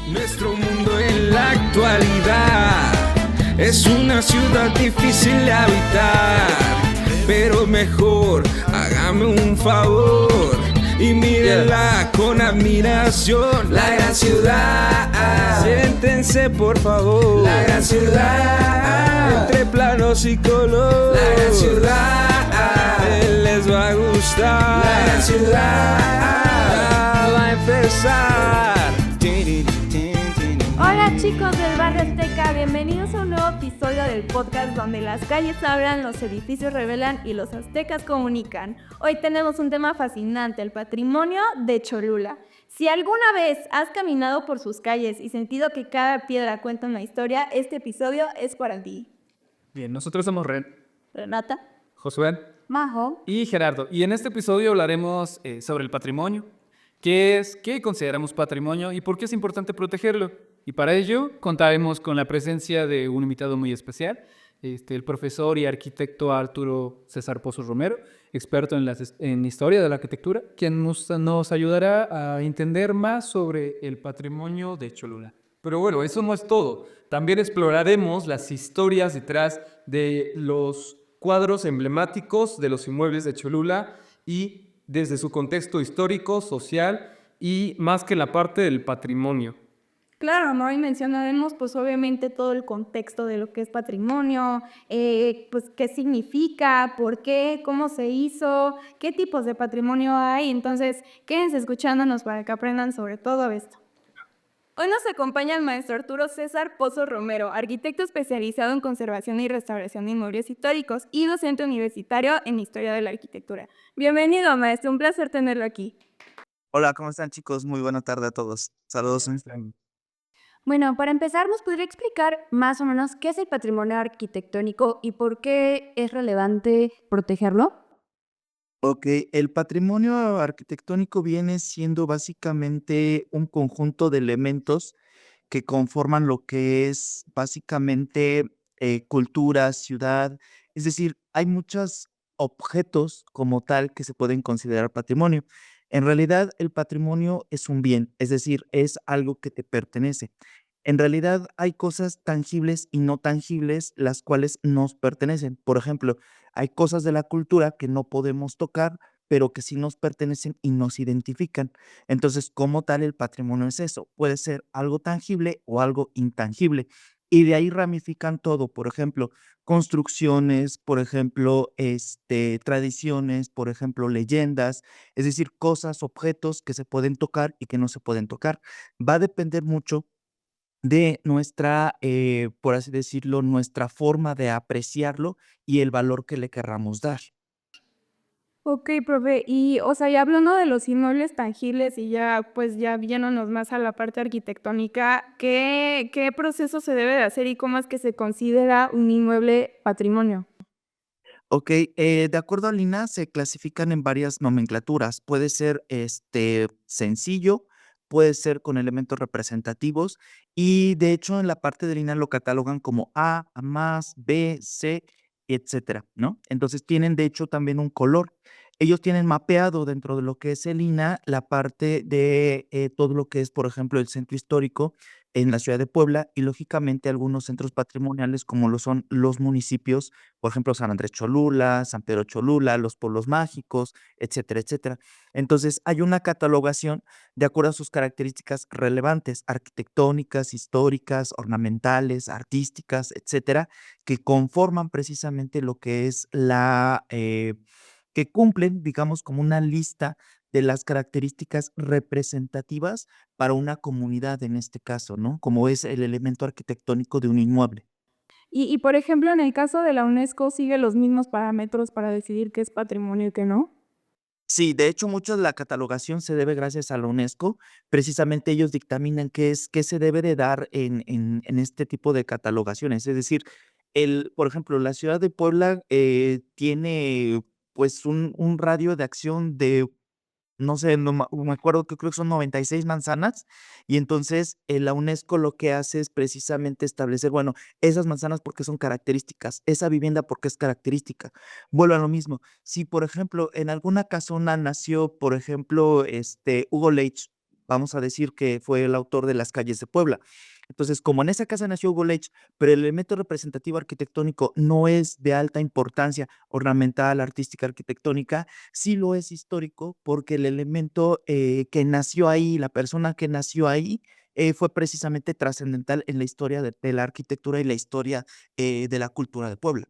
Nuestro mundo en la actualidad es una ciudad difícil de habitar, pero mejor hágame un favor y mírenla con admiración. La gran ciudad, siéntense por favor. La gran ciudad, entre planos y color. La gran ciudad, les va a gustar. La gran ciudad va a empezar. Hola chicos del Barrio Azteca, bienvenidos a un nuevo episodio del podcast donde las calles hablan, los edificios revelan y los aztecas comunican. Hoy tenemos un tema fascinante, el patrimonio de Cholula. Si alguna vez has caminado por sus calles y sentido que cada piedra cuenta una historia, este episodio es para ti. Bien, nosotros somos Renata, Josué Majo y Gerardo. Y en este episodio hablaremos sobre el patrimonio. ¿Qué consideramos patrimonio y por qué es importante protegerlo? Y para ello contaremos con la presencia de un invitado muy especial, el profesor y arquitecto Arturo César Pozos Romero, experto en historia de la arquitectura, quien nos ayudará a entender más sobre el patrimonio de Cholula. Pero bueno, eso no es todo. También exploraremos las historias detrás de los cuadros emblemáticos de los inmuebles de Cholula y desde su contexto histórico, social y más que la parte del patrimonio. Claro, ¿no? Y mencionaremos pues obviamente todo el contexto de lo que es patrimonio, pues qué significa, por qué, cómo se hizo, qué tipos de patrimonio hay. Entonces, quédense escuchándonos para que aprendan sobre todo esto. Hoy nos acompaña el maestro Arturo César Pozos Romero, arquitecto especializado en conservación y restauración de inmuebles históricos y docente universitario en historia de la arquitectura. Bienvenido, maestro, un placer tenerlo aquí. Hola, ¿cómo están chicos? Muy buena tarde a todos. Saludos. Bueno, para empezar, ¿nos podría explicar más o menos qué es el patrimonio arquitectónico y por qué es relevante protegerlo? Ok, el patrimonio arquitectónico viene siendo básicamente un conjunto de elementos que conforman lo que es básicamente cultura, ciudad. Es decir, hay muchos objetos como tal que se pueden considerar patrimonio. En realidad, el patrimonio es un bien, es decir, es algo que te pertenece. En realidad, hay cosas tangibles y no tangibles, las cuales nos pertenecen. Por ejemplo, hay cosas de la cultura que no podemos tocar, pero que sí nos pertenecen y nos identifican. Entonces, como tal, el patrimonio es eso. Puede ser algo tangible o algo intangible. Y de ahí ramifican todo. Por ejemplo, construcciones, por ejemplo, tradiciones, por ejemplo, leyendas, es decir, cosas, objetos que se pueden tocar y que no se pueden tocar. Va a depender mucho de nuestra, por así decirlo, nuestra forma de apreciarlo y el valor que le querramos dar. Ok, profe, y o sea, ya hablando de los inmuebles tangibles y ya pues ya viéndonos más a la parte arquitectónica, ¿qué proceso se debe de hacer y cómo es que se considera un inmueble patrimonio? Ok, de acuerdo a Lina, se clasifican en varias nomenclaturas. Puede ser sencillo, puede ser con elementos representativos y de hecho en la parte de Lina lo catalogan como A más, B, C, etcétera, ¿no? Entonces tienen de hecho también un color. Ellos tienen mapeado dentro de lo que es el INA la parte de todo lo que es, por ejemplo, el centro histórico en la ciudad de Puebla y lógicamente algunos centros patrimoniales como lo son los municipios, por ejemplo, San Andrés Cholula, San Pedro Cholula, los pueblos mágicos, etcétera, etcétera. Entonces, hay una catalogación de acuerdo a sus características relevantes, arquitectónicas, históricas, ornamentales, artísticas, etcétera, que conforman precisamente lo que es que cumplen, digamos, como una lista de las características representativas para una comunidad en este caso, ¿no? Como es el elemento arquitectónico de un inmueble. Y por ejemplo, en el caso de la UNESCO, ¿sigue los mismos parámetros para decidir qué es patrimonio y qué no? Sí, de hecho, mucho de la catalogación se debe gracias a la UNESCO. Precisamente ellos dictaminan qué se debe de dar en este tipo de catalogaciones. Es decir, por ejemplo, la ciudad de Puebla tiene pues un radio de acción de no sé, no me acuerdo que creo que son 96 manzanas, y entonces, la UNESCO lo que hace es precisamente establecer, bueno, esas manzanas porque son características, esa vivienda porque es característica. Vuelvo a lo mismo, si, por ejemplo, en alguna casona nació, por ejemplo, Hugo Leitch, vamos a decir que fue el autor de Las calles de Puebla. Entonces, como en esa casa nació Hugo Leitch, pero el elemento representativo arquitectónico no es de alta importancia ornamental, artística, arquitectónica, sí lo es histórico porque el elemento que nació ahí, la persona que nació ahí, fue precisamente trascendental en la historia de la arquitectura y la historia de la cultura de Puebla.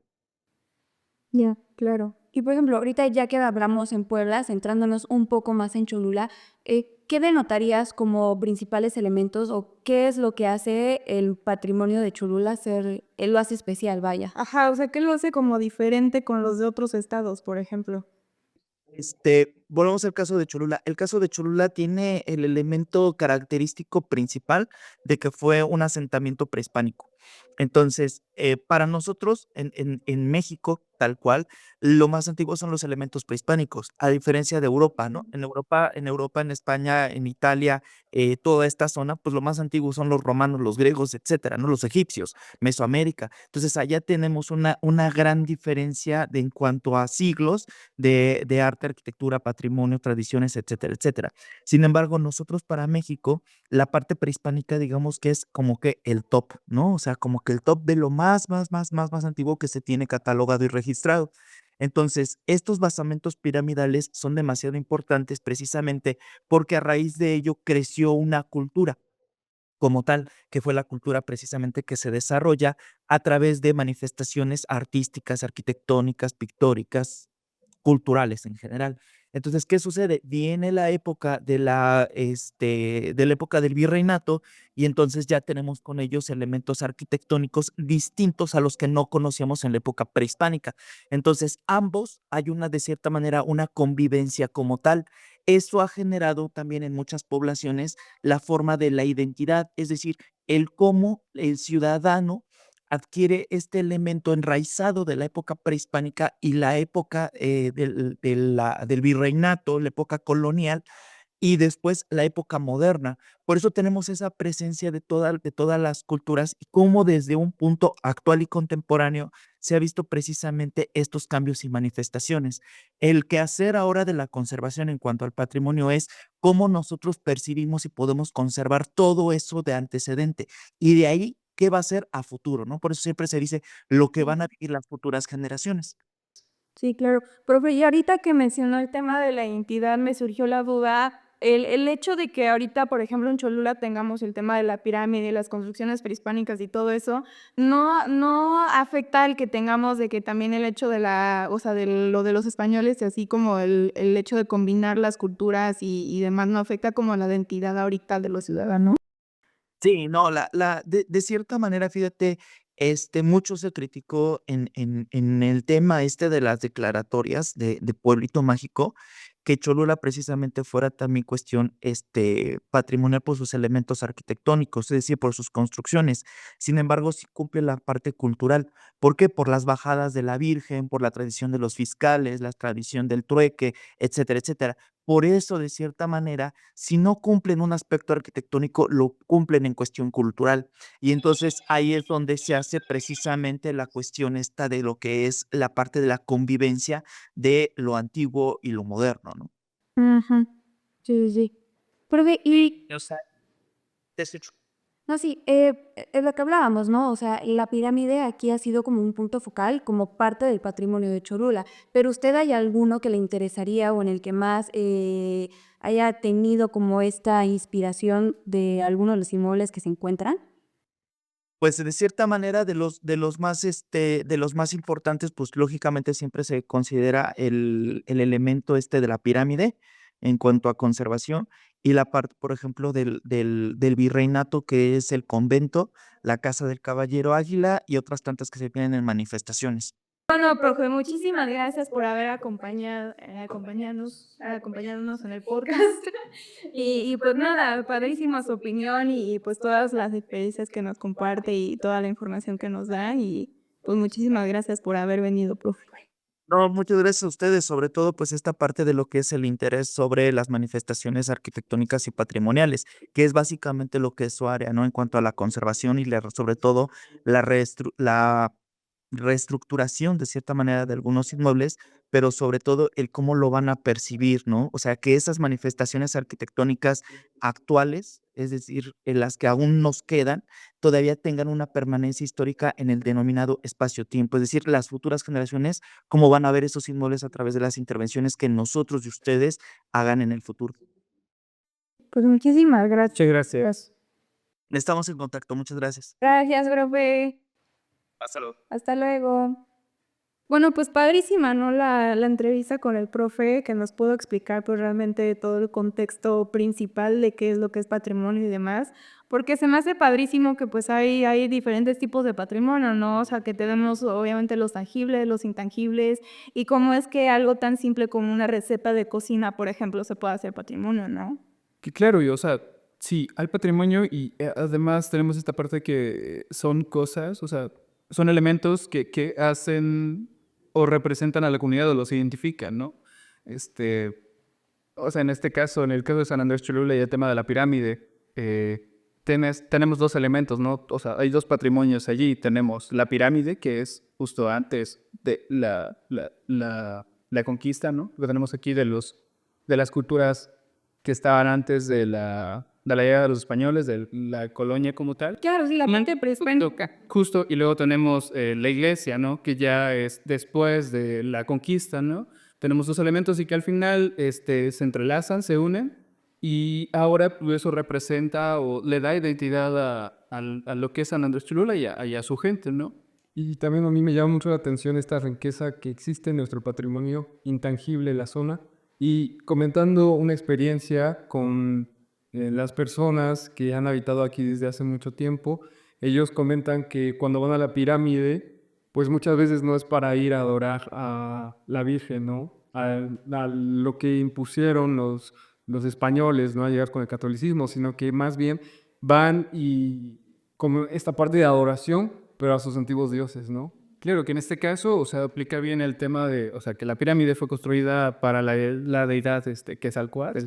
Ya, claro. Y por ejemplo, ahorita ya que hablamos en Puebla, centrándonos un poco más en Cholula, ¿qué denotarías como principales elementos o qué es lo que hace el patrimonio de Cholula ser, lo hace especial, vaya? Ajá, o sea, ¿qué lo hace como diferente con los de otros estados, por ejemplo? Volvemos al caso de Cholula. El caso de Cholula tiene el elemento característico principal de que fue un asentamiento prehispánico. Entonces, para nosotros en México, tal cual, lo más antiguo son los elementos prehispánicos, a diferencia de Europa, ¿no? En Europa, en España, en Italia, toda esta zona, pues lo más antiguo son los romanos, los griegos, etcétera, ¿no? Los egipcios, Mesoamérica. Entonces, allá tenemos una gran diferencia en cuanto a siglos de arte, arquitectura, patrimonio, tradiciones, etcétera, etcétera. Sin embargo, nosotros para México, la parte prehispánica, digamos que es como que el top, ¿no? O sea, como que el top de lo más antiguo que se tiene catalogado y registrado. Entonces, estos basamentos piramidales son demasiado importantes precisamente porque a raíz de ello creció una cultura como tal, que fue la cultura precisamente que se desarrolla a través de manifestaciones artísticas, arquitectónicas, pictóricas, culturales en general. Entonces, ¿qué sucede? Viene la época de la época del virreinato y entonces ya tenemos con ellos elementos arquitectónicos distintos a los que no conocíamos en la época prehispánica. Entonces, ambos hay de cierta manera, una convivencia como tal. Eso ha generado también en muchas poblaciones la forma de la identidad, es decir, el cómo el ciudadano adquiere este elemento enraizado de la época prehispánica y la época del virreinato, la época colonial, y después la época moderna. Por eso tenemos esa presencia de todas las culturas y cómo desde un punto actual y contemporáneo se ha visto precisamente estos cambios y manifestaciones. El quehacer ahora de la conservación en cuanto al patrimonio es cómo nosotros percibimos y podemos conservar todo eso de antecedente y de ahí qué va a ser a futuro, ¿no? Por eso siempre se dice lo que Sí. van a vivir las futuras generaciones. Sí, claro. Profe, y ahorita que mencionó el tema de la identidad, me surgió la duda, el hecho de que ahorita, por ejemplo, en Cholula tengamos el tema de la pirámide, las construcciones prehispánicas y todo eso, ¿no afecta el que tengamos de que también el hecho de o sea, de lo de los españoles, y así como el hecho de combinar las culturas y demás, no afecta como la identidad ahorita de los ciudadanos? Sí, no, de cierta manera, fíjate, mucho se criticó en el tema de las declaratorias de Pueblito Mágico, que Cholula precisamente fuera también cuestión patrimonial por sus elementos arquitectónicos, es decir, por sus construcciones. Sin embargo, sí cumple la parte cultural. ¿Por qué? Por las bajadas de la Virgen, por la tradición de los fiscales, la tradición del trueque, etcétera, etcétera. Por eso, de cierta manera, si no cumplen un aspecto arquitectónico, lo cumplen en cuestión cultural. Y entonces ahí es donde se hace precisamente la cuestión esta de lo que es la parte de la convivencia de lo antiguo y lo moderno, ¿no? Ajá. Sí, sí, sí. Profe, y O sea, des- no, sí, es lo que hablábamos, ¿no? O sea, la pirámide aquí ha sido como un punto focal, como parte del patrimonio de Cholula. Pero ¿usted hay alguno que le interesaría o en el que más haya tenido como esta inspiración de alguno de los inmuebles que se encuentran? Pues de cierta manera de los más importantes, pues lógicamente siempre se considera el elemento de la pirámide en cuanto a conservación y la parte, por ejemplo, del virreinato, que es el convento, la Casa del Caballero Águila y otras tantas que se tienen en manifestaciones. Bueno, profe, muchísimas gracias por haber acompañándonos en el podcast. Y pues nada, padrísima su opinión y pues todas las experiencias que nos comparte y toda la información que nos da. Y pues muchísimas gracias por haber venido, profe. No, muchas gracias a ustedes, sobre todo pues esta parte de lo que es el interés sobre las manifestaciones arquitectónicas y patrimoniales, que es básicamente lo que es su área, ¿no? En cuanto a la conservación y sobre todo la reestructuración de cierta manera de algunos inmuebles pero sobre todo el cómo lo van a percibir, ¿no? O sea, que esas manifestaciones arquitectónicas actuales, es decir, en las que aún nos quedan, todavía tengan una permanencia histórica en el denominado espacio-tiempo, es decir, las futuras generaciones, cómo van a ver esos inmuebles a través de las intervenciones que nosotros y ustedes hagan en el futuro. Pues muchísimas gracias. Muchas gracias. Estamos en contacto, muchas gracias. Gracias, profe. Hasta luego. Hasta luego. Bueno, pues padrísima, ¿no? La entrevista con el profe que nos pudo explicar pues realmente todo el contexto principal de qué es lo que es patrimonio y demás, porque se me hace padrísimo que pues hay diferentes tipos de patrimonio, ¿no? O sea, que tenemos obviamente los tangibles, los intangibles, y cómo es que algo tan simple como una receta de cocina, por ejemplo, se puede hacer patrimonio, ¿no? Que claro, y o sea, sí, hay patrimonio y además tenemos esta parte que son cosas, o sea, son elementos que hacen o representan a la comunidad o los identifican, ¿no? O sea, en este caso, en el caso de San Andrés Cholula y el tema de la pirámide, tenemos dos elementos, ¿no? O sea, hay dos patrimonios allí. Tenemos la pirámide, que es justo antes de la conquista, ¿no? Lo tenemos aquí de las culturas que estaban antes de la llegada de los españoles, de la colonia como tal. Claro, sí, la mente prehispánica. Justo, y luego tenemos la iglesia, ¿no? Que ya es después de la conquista, ¿no? Tenemos dos elementos y que al final se entrelazan, se unen, y ahora pues, eso representa o le da identidad a lo que es San Andrés Cholula y a su gente, ¿no? Y también a mí me llama mucho la atención esta riqueza que existe en nuestro patrimonio intangible en la zona. Y comentando una experiencia con las personas que han habitado aquí desde hace mucho tiempo, ellos comentan que cuando van a la pirámide, pues muchas veces no es para ir a adorar a la Virgen, ¿no? A lo que impusieron los españoles, ¿no? A llegar con el catolicismo, sino que más bien van y como esta parte de adoración, pero a sus antiguos dioses, ¿no? Claro que en este caso, o sea, aplica bien el tema de, o sea, que la pirámide fue construida para la deidad Quetzalcóatl.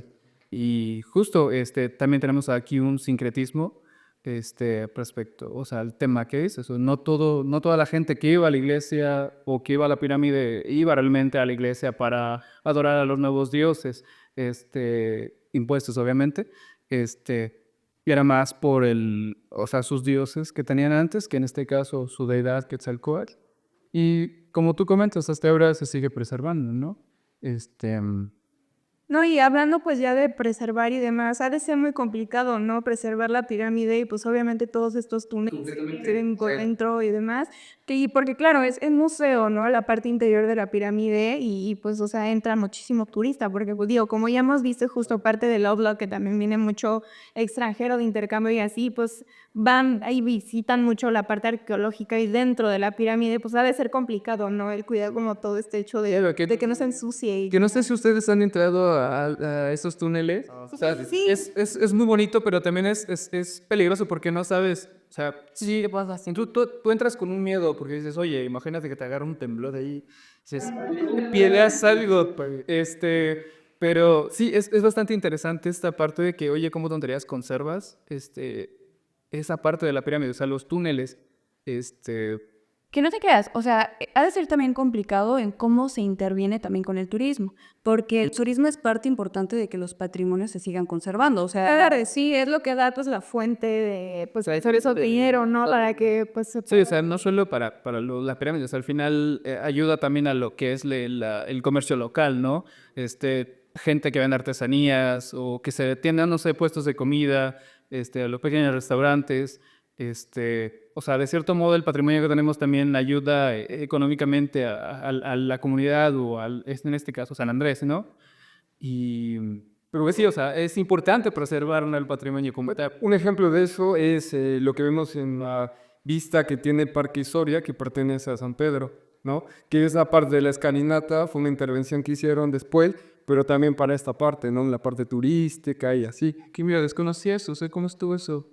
Y justo, también tenemos aquí un sincretismo, respecto, o sea, al tema que es eso. No toda la gente que iba a la iglesia o que iba a la pirámide iba realmente a la iglesia para adorar a los nuevos dioses, impuestos, obviamente, y era más por o sea, sus dioses que tenían antes, que en este caso su deidad Quetzalcóatl. Y como tú comentas, hasta ahora se sigue preservando, ¿no? No, y hablando pues ya de preservar y demás, ha de ser muy complicado, ¿no? Preservar la pirámide y pues obviamente todos estos túneles que tienen por dentro y demás. Y porque claro, es museo, ¿no? La parte interior de la pirámide y, pues, o sea, entra muchísimo turista, porque pues digo, como ya hemos visto justo parte del Lovelock, que también viene mucho extranjero de intercambio y así, pues van ahí visitan mucho la parte arqueológica y dentro de la pirámide, pues ha de ser complicado, ¿no? El cuidar como todo este hecho Claro, de que no se ensucie. Y que no sé si ustedes han entrado a esos túneles. O sea, Sí. es muy bonito, pero también es peligroso porque no sabes. O sea, sí, tú entras con un miedo porque dices, oye, imagínate que te agarra un temblor de ahí. Dices, piedras algo. Pero sí, es bastante interesante esta parte de que, oye, ¿cómo tonterías conservas esa parte de la pirámide? O sea, los túneles. Que no te creas, o sea, ha de ser también complicado en cómo se interviene también con el turismo, porque el turismo es parte importante de que los patrimonios se sigan conservando, o sea, claro, sí, es lo que da pues la fuente de pues hacer eso dinero, ¿no? Para que pues se Sí, o sea, no solo para la pirámide, o sea, al final ayuda también a lo que es el comercio local, ¿no? Gente que vende artesanías o que se tienen, no sé, puestos de comida, a los pequeños restaurantes, o sea, de cierto modo el patrimonio que tenemos también ayuda económicamente a la comunidad o en este caso San Andrés, ¿no? Pero pues sí, o sea, es importante preservar el patrimonio como tal. Un ejemplo de eso es lo que vemos en la vista que tiene el Parque Soria, que pertenece a San Pedro, ¿no? Que esa parte de la escalinata fue una intervención que hicieron después, pero también para esta parte, ¿no? La parte turística y así. Que mira, desconocí eso, sé cómo estuvo eso.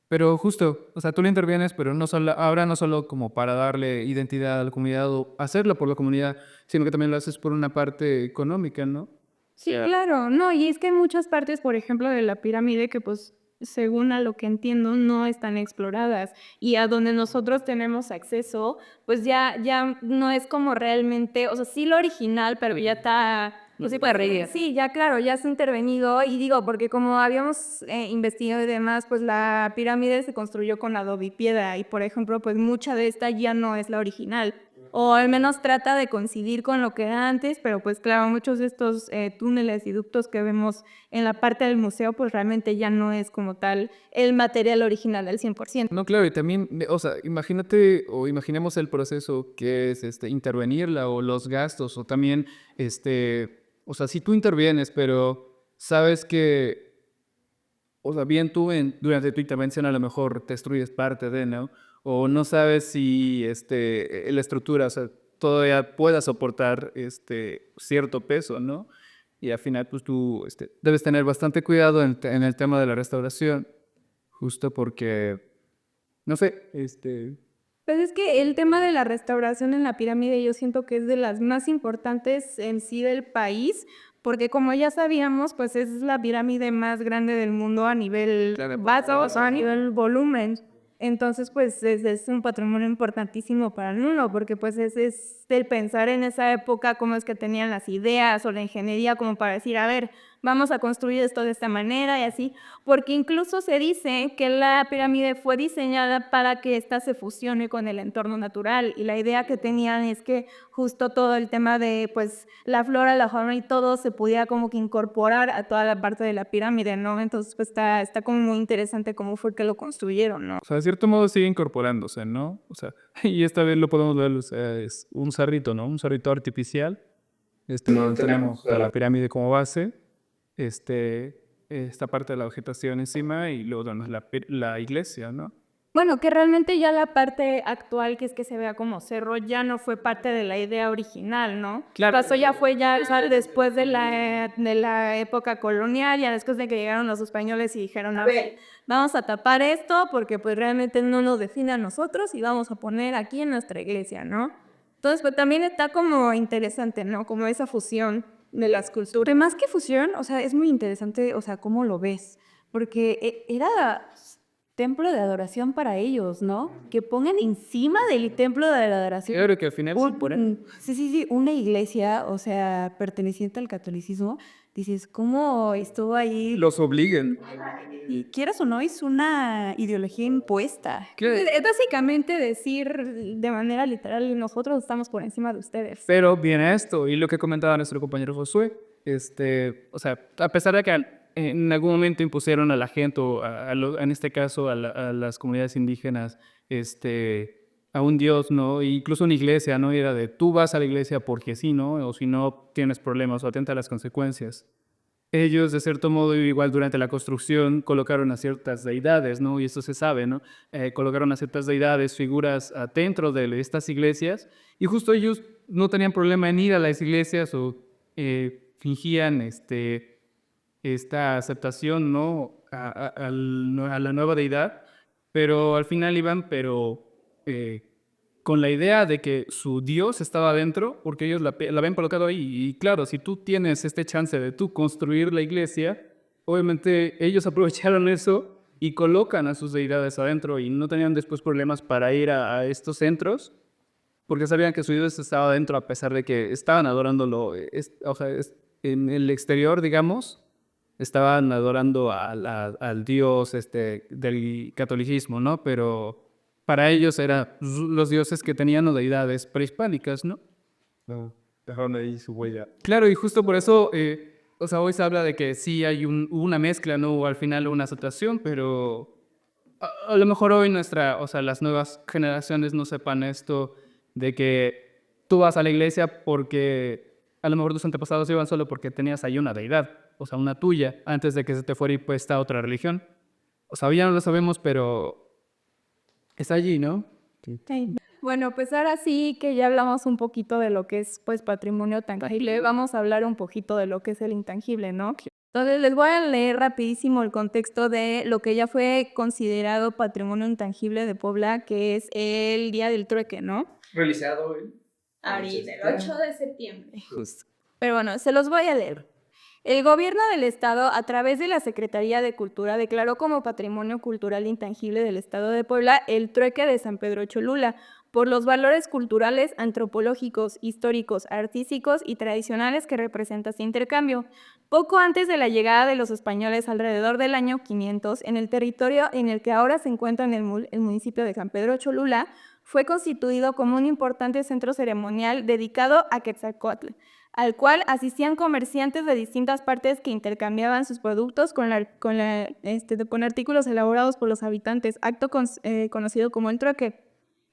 Pero justo, o sea, tú le intervienes, pero ahora no solo como para darle identidad a la comunidad o hacerlo por la comunidad, sino que también lo haces por una parte económica, ¿no? Sí, claro, no, y es que hay muchas partes, por ejemplo, de la pirámide que pues según a lo que entiendo, no están exploradas. Y a donde nosotros tenemos acceso, pues ya no es como realmente, o sea, sí lo original, pero ya está. No se puede reír. Sí, ya claro, ya se ha intervenido y digo, porque como habíamos investigado y demás, pues la pirámide se construyó con adobe y piedra y por ejemplo, pues mucha de esta ya no es la original. O al menos trata de coincidir con lo que era antes, pero pues claro, muchos de estos túneles y ductos que vemos en la parte del museo, pues realmente ya no es como tal el material original al 100%. No, claro, y también, o sea, imagínate o imaginemos el proceso que es intervenirla o los gastos o también, o sea, si tú intervienes, pero sabes que, o sea, bien tú durante tu intervención a lo mejor destruyes parte de, ¿no? O no sabes si la estructura, o sea, todavía pueda soportar cierto peso, ¿no? Y al final, pues tú debes tener bastante cuidado en el tema de la restauración, justo porque, no sé, Pues es que el tema de la restauración en la pirámide yo siento que es de las más importantes en sí del país, porque como ya sabíamos, pues es la pirámide más grande del mundo a nivel vaso, o sea, a nivel volumen. Entonces, pues es un patrimonio importantísimo para el mundo, porque pues es el pensar en esa época cómo es que tenían las ideas o la ingeniería como para decir, a ver, vamos a construir esto de esta manera y así, porque incluso se dice que la pirámide fue diseñada para que ésta se fusione con el entorno natural y la idea que tenían es que justo todo el tema de pues la flora, la fauna y todo se pudiera como que incorporar a toda la parte de la pirámide, ¿no? Entonces pues está como muy interesante cómo fue que lo construyeron, ¿no? o sea, de cierto modo sigue incorporándose, ¿no? O sea, y esta vez lo podemos ver, o sea, es un cerrito, ¿no? Un cerrito artificial. Donde tenemos a la pirámide como base, esta parte de la vegetación encima y luego tenemos la iglesia, ¿no? Bueno, que realmente ya la parte actual, que es que se vea como cerro, ya no fue parte de la idea original, ¿no? Claro. Pasó ya fue ya o sea, después de la época colonial, ya después de que llegaron los españoles y dijeron, a ver, vamos a tapar esto porque pues realmente no nos define a nosotros y vamos a poner aquí en nuestra iglesia, ¿no? Entonces, pues también está como interesante, ¿no? Como esa fusión de las culturas. Pero más que fusión, o sea, es muy interesante, o sea, cómo lo ves, porque era templo de adoración para ellos, ¿no? Que pongan encima del templo de la adoración Claro que al final se pone. sí, una iglesia, o sea, perteneciente al catolicismo, dices, ¿cómo estuvo ahí? Los obliguen. Y quieras o no, es una ideología impuesta. Es básicamente decir de manera literal, nosotros estamos por encima de ustedes. Pero viene esto, y lo que comentaba nuestro compañero Josué, o sea, a pesar de que en algún momento impusieron a la gente, o en este caso a las comunidades indígenas, a un dios, ¿no? E incluso una iglesia, ¿no? Y era de tú vas a la iglesia porque sí, ¿no? O si no tienes problemas o atenta a las consecuencias. Ellos, de cierto modo, igual durante la construcción, colocaron a ciertas deidades, ¿no? Y eso se sabe, ¿no? Colocaron a ciertas deidades, figuras dentro de estas iglesias, y justo ellos no tenían problema en ir a las iglesias o fingían esta aceptación, ¿no? A la nueva deidad, pero al final iban, pero con la idea de que su Dios estaba adentro, porque ellos la habían colocado ahí. Y claro, si tú tienes este chance de tú construir la iglesia, obviamente ellos aprovecharon eso y colocan a sus deidades adentro y no tenían después problemas para ir a estos centros, porque sabían que su Dios estaba adentro a pesar de que estaban adorándolo, o sea, en el exterior, digamos, estaban adorando al Dios del catolicismo, ¿no? Pero para ellos eran los dioses que tenían o deidades prehispánicas, ¿no? No, dejaron ahí su huella. Claro, y justo por eso, o sea, hoy se habla de que sí hay una mezcla, ¿no? O al final una aceptación, pero a lo mejor hoy o sea, las nuevas generaciones no sepan esto de que tú vas a la iglesia porque a lo mejor tus antepasados iban solo porque tenías ahí una deidad, o sea, una tuya, antes de que se te fuera impuesta otra religión. O sea, ya no lo sabemos, pero está allí, ¿no? Sí. Bueno, pues ahora sí que ya hablamos un poquito de lo que es pues patrimonio tangible, vamos a hablar un poquito de lo que es el intangible, ¿no? Entonces les voy a leer rapidísimo el contexto de lo que ya fue considerado patrimonio intangible de Puebla, que es el Día del Trueque, ¿no? Realizado Ahorita, el 8 de septiembre. Justo. Pero bueno, se los voy a leer. El gobierno del estado, a través de la Secretaría de Cultura, declaró como Patrimonio Cultural Intangible del estado de Puebla el trueque de San Pedro Cholula, por los valores culturales, antropológicos, históricos, artísticos y tradicionales que representa este intercambio. Poco antes de la llegada de los españoles, alrededor del año 500, en el territorio en el que ahora se encuentra el municipio de San Pedro Cholula, fue constituido como un importante centro ceremonial dedicado a Quetzalcóatl, al cual asistían comerciantes de distintas partes que intercambiaban sus productos con artículos elaborados por los habitantes, acto conocido como el trueque.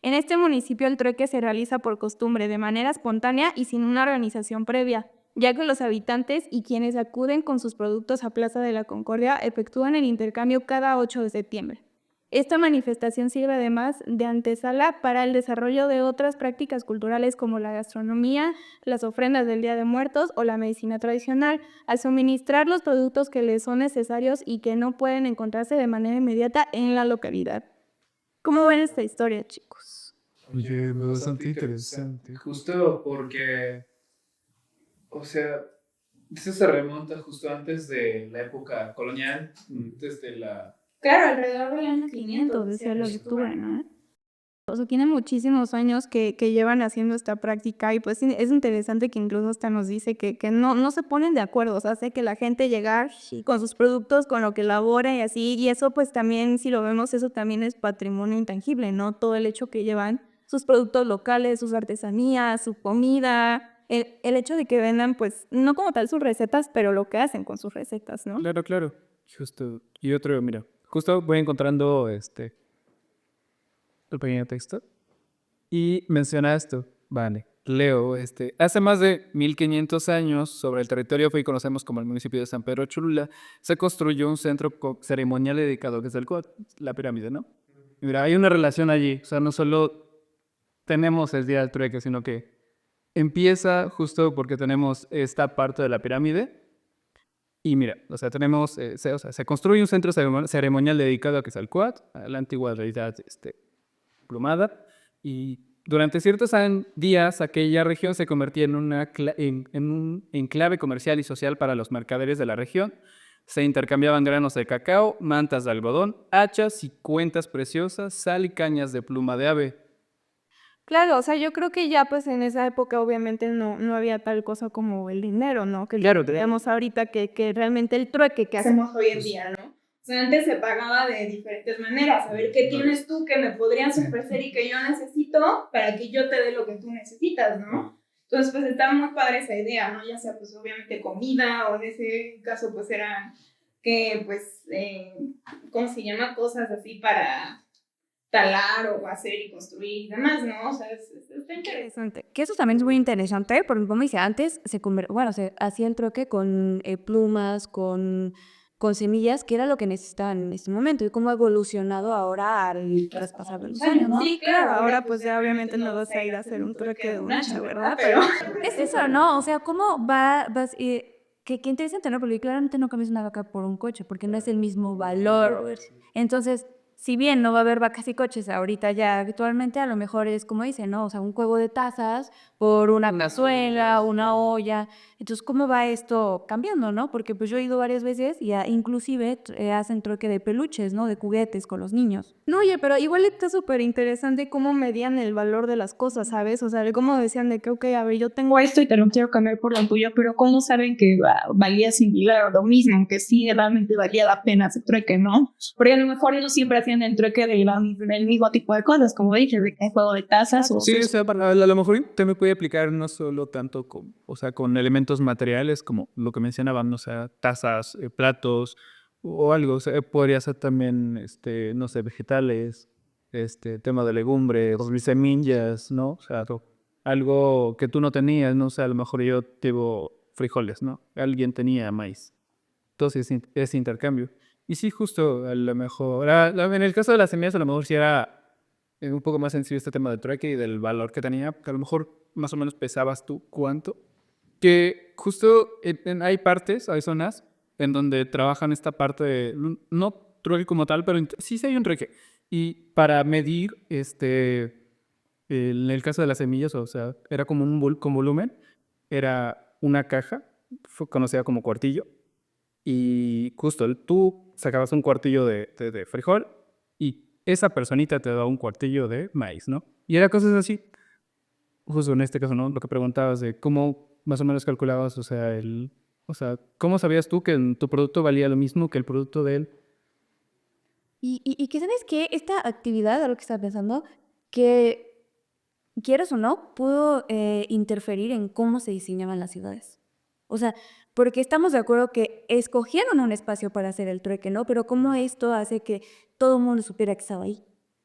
En este municipio el trueque se realiza por costumbre, de manera espontánea y sin una organización previa, ya que los habitantes y quienes acuden con sus productos a Plaza de la Concordia efectúan el intercambio cada 8 de septiembre. Esta manifestación sirve además de antesala para el desarrollo de otras prácticas culturales como la gastronomía, las ofrendas del Día de Muertos o la medicina tradicional, al suministrar los productos que les son necesarios y que no pueden encontrarse de manera inmediata en la localidad. ¿Cómo ven esta historia, chicos? Oye, bastante interesante. Justo porque, o sea, eso se remonta justo antes de la época colonial, desde la... Claro, alrededor del año 500, decía la lectura, ¿no? O sea, tiene muchísimos años que llevan haciendo esta práctica y pues es interesante que incluso hasta nos dice que no se ponen de acuerdo, o sea, hace que la gente llegar con sus productos, con lo que elabora y así, y eso pues también, si lo vemos, eso también es patrimonio intangible, ¿no? Todo el hecho que llevan sus productos locales, sus artesanías, su comida, el hecho de que vendan pues no como tal sus recetas, pero lo que hacen con sus recetas, ¿no? Claro, claro. Justo. Y otro, mira, justo voy encontrando el pequeño texto y menciona esto. Vale, leo. Hace más de 1500 años, sobre el territorio que hoy conocemos como el municipio de San Pedro Cholula, se construyó un centro ceremonial dedicado a Quetzalcóatl, la pirámide, ¿no? Y mira, hay una relación allí. O sea, no solo tenemos el día del trueque, sino que empieza justo porque tenemos esta parte de la pirámide. Y mira, o sea, tenemos, se construye un centro ceremonial dedicado a Quetzalcóatl, a la antigua deidad plumada, y durante ciertos días aquella región se convertía en un enclave comercial y social para los mercaderes de la región. Se intercambiaban granos de cacao, mantas de algodón, hachas y cuentas preciosas, sal y cañas de pluma de ave. Claro, o sea, yo creo que ya pues en esa época obviamente no había tal cosa como el dinero, ¿no? Que Claro, tenemos ahorita que realmente el trueque que hacemos hoy en día, ¿no? O sea, antes se pagaba de diferentes maneras. A ver, ¿qué tienes tú que me podrías ofrecer y que yo necesito para que yo te dé lo que tú necesitas, ¿no? Entonces, pues está muy padre esa idea, ¿no? Ya sea pues obviamente comida o en ese caso pues eran que pues, ¿cómo se llama? Cosas así para talar o hacer y construir y demás, ¿no? O sea, está interesante. Que eso también es muy interesante, porque como dice antes, se hacía el troque con plumas, con semillas, que era lo que necesitaban en este momento, y cómo ha evolucionado ahora al traspasar de los años, ¿no? Sí, claro, ahora pues ya obviamente no vas a ir a hacer un trueque de un hacha, ¿verdad? Pero Es eso, ¿no? O sea, ¿cómo vas? Qué interesante, ¿no? Porque claramente no cambias una vaca por un coche, porque no es el mismo valor. Entonces, si bien no va a haber vacas y coches ahorita ya actualmente, a lo mejor es como dice, ¿no? O sea, un juego de tazas por una cazuela, una olla. Entonces, ¿cómo va esto cambiando, no? Porque pues yo he ido varias veces y inclusive hacen troque de peluches, ¿no? De juguetes con los niños. no, oye, pero igual está súper interesante cómo medían el valor de las cosas, ¿sabes? O sea, cómo decían de que, ok, a ver, yo tengo esto y te lo quiero cambiar por lo tuyo, pero ¿cómo saben que valía similar o lo mismo? Que sí, realmente valía la pena ese trueque, ¿no? Porque a lo mejor ellos siempre hacían el trueque del mismo tipo de cosas, como dije, de juego de tazas o... Sí, o sea, a lo mejor te me puede aplicar no solo tanto con elementos materiales como lo que mencionaban, o sea, tazas, platos o algo. O sea, podría ser también, no sé, vegetales, tema de legumbres, semillas, ¿no? O sea, algo que tú no tenías, no sé, a lo mejor yo tengo frijoles, ¿no? Alguien tenía maíz. Entonces es intercambio. Y sí, justo, a lo mejor, en el caso de las semillas, a lo mejor sí era un poco más sencillo este tema del trueque y del valor que tenía, que a lo mejor más o menos pesabas tú cuánto. Que justo hay hay zonas en donde trabajan esta parte de, no trueque como tal, pero sí hay un trueque. Y para medir, en el caso de las semillas, o sea, era como con volumen, era una caja fue conocida como cuartillo. Y justo tú sacabas un cuartillo de frijol y esa personita te daba un cuartillo de maíz, ¿no? Y era cosas así. Justo en este caso, ¿no? Lo que preguntabas de cómo más o menos calculabas, o sea, ¿cómo sabías tú que tu producto valía lo mismo que el producto de él? Y que sabes que esta actividad, a lo que estaba pensando, que quieras o no, pudo interferir en cómo se diseñaban las ciudades. O sea, porque estamos de acuerdo que escogieron un espacio para hacer el trueque, ¿no? Pero cómo esto hace que todo el mundo supiera que estaba ahí.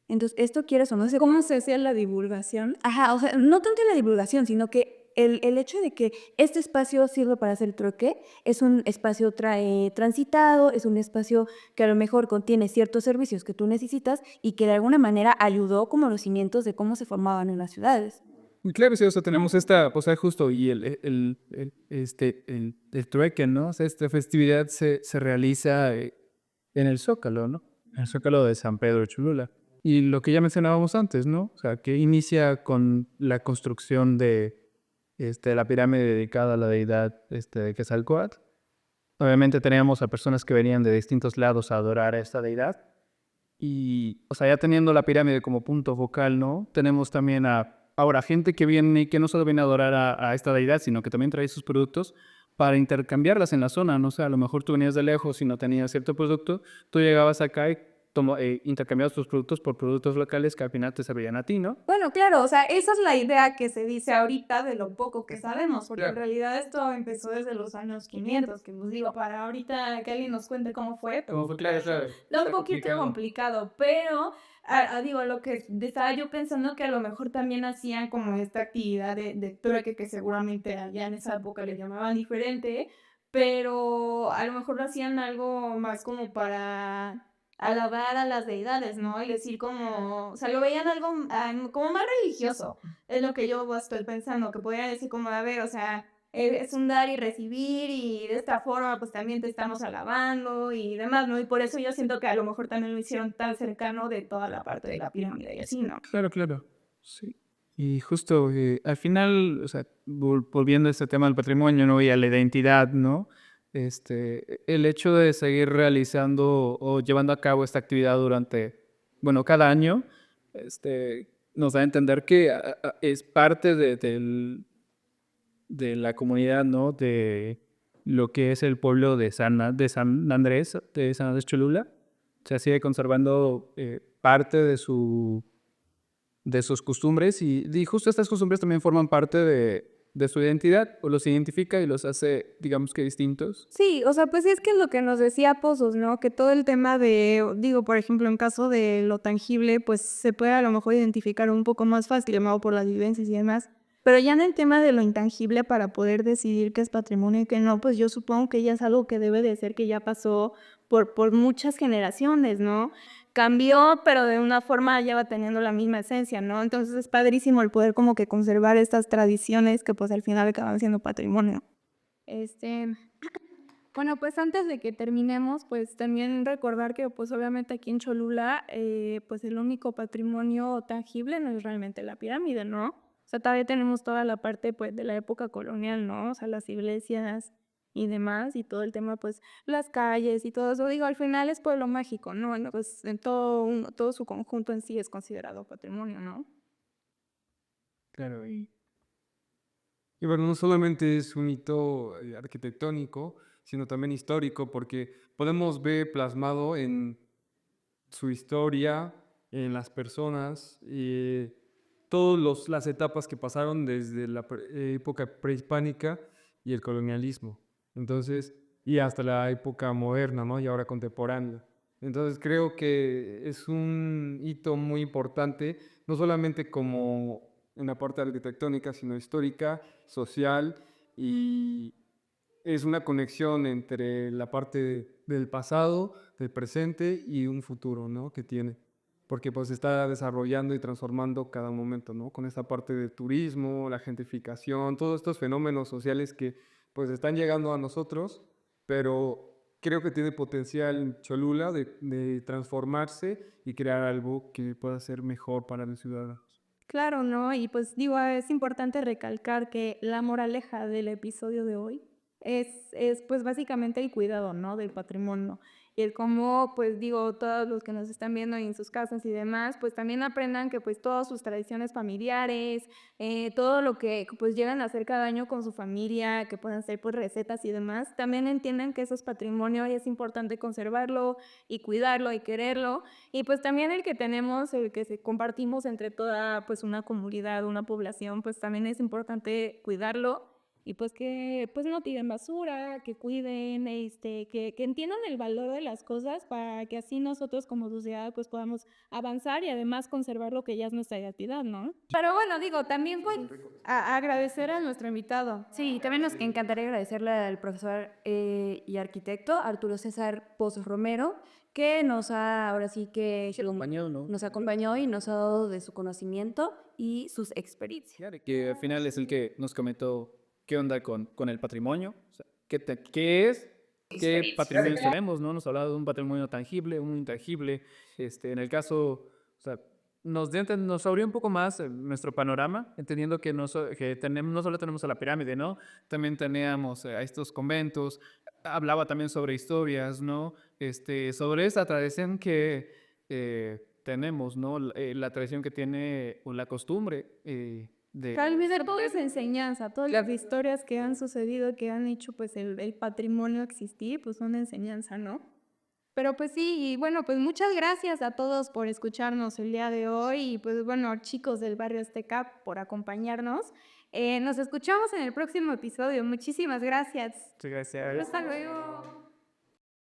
Entonces, esto quieras o no, ¿Cómo se hacía la divulgación? ajá, o sea, no tanto en la divulgación, sino que el hecho de que este espacio sirve para hacer el trueque es un espacio transitado, es un espacio que a lo mejor contiene ciertos servicios que tú necesitas y que de alguna manera ayudó como los cimientos de cómo se formaban en las ciudades. Y claro, sí, o sea, tenemos esta, o sea, justo, y el trueque, ¿no? O sea, esta festividad se realiza en el Zócalo, ¿no? En el Zócalo de San Pedro Cholula. Y lo que ya mencionábamos antes, ¿no? O sea, que inicia con la construcción de la pirámide dedicada a la deidad de Quetzalcóatl. Obviamente teníamos a personas que venían de distintos lados a adorar a esta deidad. Y, o sea, ya teniendo la pirámide como punto focal, ¿no? Tenemos también ahora gente que viene y que no solo viene a adorar a esta deidad, sino que también trae sus productos para intercambiarlas en la zona, ¿no? O sea, a lo mejor tú venías de lejos y no tenías cierto producto, tú llegabas acá y intercambiabas tus productos por productos locales que al final te servían a ti, ¿no? Bueno, claro, o sea, esa es la idea que se dice ahorita de lo poco que sabemos, porque en Claro. realidad esto empezó desde los años 500, que nos digo, para ahorita que alguien nos cuente cómo fue, pues, Como fue, claro, claro. da un poquito complicado, pero digo, lo que estaba yo pensando que a lo mejor también hacían como esta actividad de trueque que seguramente allá en esa época le llamaban diferente, pero a lo mejor lo hacían algo más como para alabar a las deidades, ¿no? Y decir como, o sea, lo veían algo como más religioso, es lo que yo estoy pensando, que podrían decir como, a ver, o sea, es un dar y recibir y de esta forma pues también te estamos alabando y demás, ¿no? Y por eso yo siento que a lo mejor también lo hicieron tan cercano de toda la parte de la pirámide y así, ¿no? Claro, claro. Sí. Y justo al final, o sea, volviendo a este tema del patrimonio, ¿no? Y a la identidad, ¿no? El hecho de seguir realizando o llevando a cabo esta actividad durante, bueno, cada año, nos da a entender que es parte de la comunidad, ¿no? De lo que es el pueblo de San Andrés, Cholula. Se sigue conservando parte de sus costumbres y justo estas costumbres también forman parte de su identidad o los identifica y los hace, digamos que distintos. Sí, o sea, pues es que es lo que nos decía Pozos, ¿no? Que todo el tema de, digo, por ejemplo, en caso de lo tangible, pues se puede a lo mejor identificar un poco más fácil, ¿no? Por las vivencias y demás. Pero ya en el tema de lo intangible, para poder decidir qué es patrimonio y qué no, pues yo supongo que ya es algo que debe de ser que ya pasó por muchas generaciones, ¿no? Cambió, pero de una forma ya va teniendo la misma esencia, ¿no? Entonces es padrísimo el poder como que conservar estas tradiciones que pues al final acaban siendo patrimonio. Este, bueno, pues antes de que terminemos, pues también recordar que pues obviamente aquí en Cholula, pues el único patrimonio tangible no es realmente la pirámide, ¿no? O sea, todavía tenemos toda la parte pues de la época colonial, ¿no? O sea, las iglesias y demás, y todo el tema, pues, las calles y todo eso. Digo, al final es pueblo mágico, ¿no? No, pues en todo su conjunto en sí es considerado patrimonio, ¿no? Claro, Y bueno, no solamente es un hito arquitectónico, sino también histórico, porque podemos ver plasmado en su historia, en las personas, todas las etapas que pasaron desde la época prehispánica y el colonialismo. Entonces, y hasta la época moderna, ¿no? Y ahora contemporánea. Entonces, creo que es un hito muy importante, no solamente como una parte arquitectónica, sino histórica, social, y es una conexión entre la parte del pasado, del presente y un futuro, ¿no? Que tiene. Porque pues se está desarrollando y transformando cada momento, ¿no? Con esta parte del turismo, la gentrificación, todos estos fenómenos sociales que pues están llegando a nosotros, pero creo que tiene potencial Cholula de transformarse y crear algo que pueda ser mejor para los ciudadanos. Claro, ¿no? Y pues digo, es importante recalcar que la moraleja del episodio de hoy es pues básicamente el cuidado, ¿no? Del patrimonio. Y el cómo, pues digo, todos los que nos están viendo en sus casas y demás, pues también aprendan que pues todas sus tradiciones familiares, todo lo que pues llegan a hacer cada año con su familia, que puedan ser pues recetas y demás, también entiendan que eso es patrimonio y es importante conservarlo y cuidarlo y quererlo. Y pues también el que tenemos, el que compartimos entre toda pues una comunidad, una población, pues también es importante cuidarlo. Y pues que pues no tiren basura, que cuiden, que entiendan el valor de las cosas para que así nosotros como sociedad pues podamos avanzar y además conservar lo que ya es nuestra identidad, ¿no? Pero bueno, digo, también pues agradecer a nuestro invitado. Sí, también nos encantaría agradecerle al profesor y arquitecto Arturo César Pozos Romero, que nos ha, ahora sí que nos acompañó y nos ha dado de su conocimiento y sus experiencias. Claro, que al final es el que nos comentó qué onda con el patrimonio, o sea, qué es, qué patrimonio tenemos, ¿no? Nos ha hablado de un patrimonio tangible, un intangible. En el caso, o sea, nos abrió un poco más nuestro panorama, entendiendo que no solo tenemos a la pirámide, ¿no? También teníamos a estos conventos. Hablaba también sobre historias, ¿no? Sobre esa tradición que tenemos, ¿no? La tradición que tiene, o la costumbre Tal vez toda esa enseñanza, todas las historias que han sucedido, que han hecho pues el patrimonio existir, pues son enseñanza, ¿no? Pero pues sí, y bueno, pues muchas gracias a todos por escucharnos el día de hoy y pues bueno, chicos del barrio Azteca por acompañarnos. Nos escuchamos en el próximo episodio. Muchísimas gracias. Muchas gracias. Hasta luego.